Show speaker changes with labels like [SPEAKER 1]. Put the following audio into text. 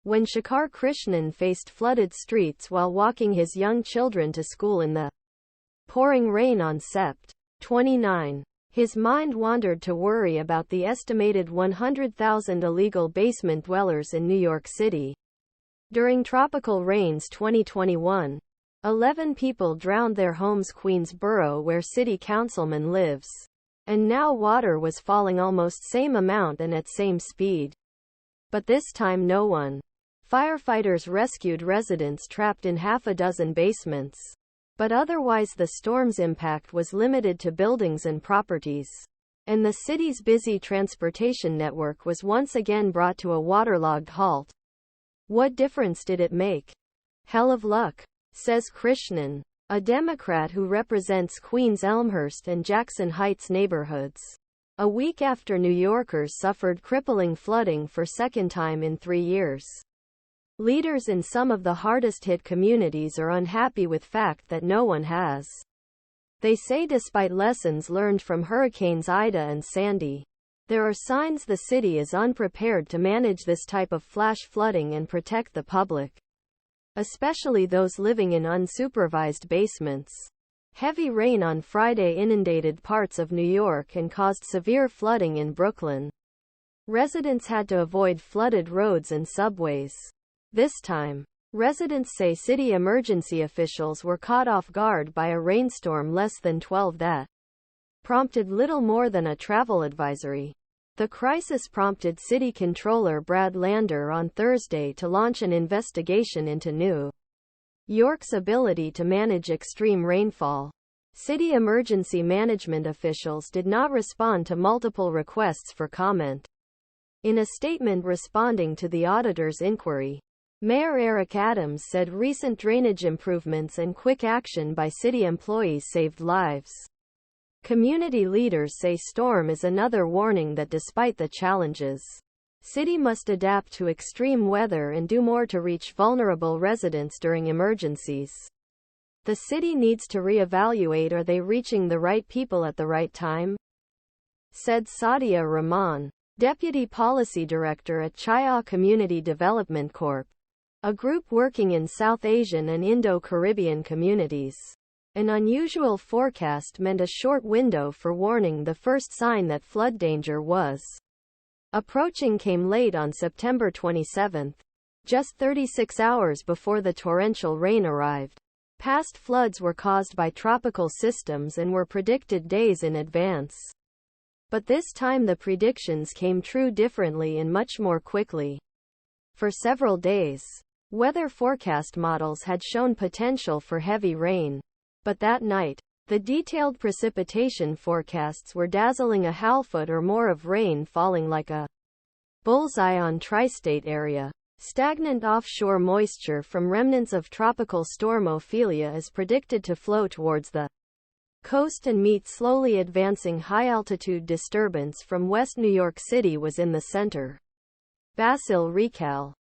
[SPEAKER 1] when Shekar Krishnan faced flooded streets while walking his young children to school in the pouring rain on Sept. 29. His mind wandered to worry about the estimated 100,000 illegal basement dwellers in New York City. During tropical rains 2021, 11 people drowned their homes Queens borough where city councilman lives. And now water was falling almost same amount and at same speed. But this time no one. Firefighters rescued residents trapped in half a dozen basements. But otherwise the storm's impact was limited to buildings and properties. And the city's busy transportation network was once again brought to a waterlogged halt. What difference did it make? Hell of luck, says Krishnan, a Democrat who represents Queens' Elmhurst and Jackson Heights neighborhoods. A week after New Yorkers suffered crippling flooding for second time in 3 years. Leaders in some of the hardest-hit communities are unhappy with fact that no one has. They say despite lessons learned from Hurricanes Ida and Sandy, there are signs the city is unprepared to manage this type of flash flooding and protect the public, especially those living in unsupervised basements. Heavy rain on Friday inundated parts of New York and caused severe flooding in Brooklyn. Residents had to avoid flooded roads and subways. This time, residents say city emergency officials were caught off guard by a rainstorm less than 12 that prompted little more than a travel advisory. The crisis prompted City Comptroller Brad Lander on Thursday to launch an investigation into New York's ability to manage extreme rainfall. City emergency management officials did not respond to multiple requests for comment. In a statement responding to the auditor's inquiry, Mayor Eric Adams said recent drainage improvements and quick action by city employees saved lives. Community leaders say storm is another warning that despite the challenges, city must adapt to extreme weather and do more to reach vulnerable residents during emergencies. The city needs to reevaluate, are they reaching the right people at the right time? Said Sadia Rahman, Deputy Policy Director at Chhaya Community Development Corp, a group working in South Asian and Indo-Caribbean communities. An unusual forecast meant a short window for warning. The first sign that flood danger was approaching came late on September 27, just 36 hours before the torrential rain arrived. Past floods were caused by tropical systems and were predicted days in advance. But this time the predictions came true differently and much more quickly. For several days, weather forecast models had shown potential for heavy rain. But that night, the detailed precipitation forecasts were dazzling, a half-foot or more of rain falling like a bullseye on tri-state area. Stagnant offshore moisture from remnants of Tropical Storm Ophelia is predicted to flow towards the coast and meet slowly advancing high-altitude disturbance from West New York City was in the center. Bassill recal.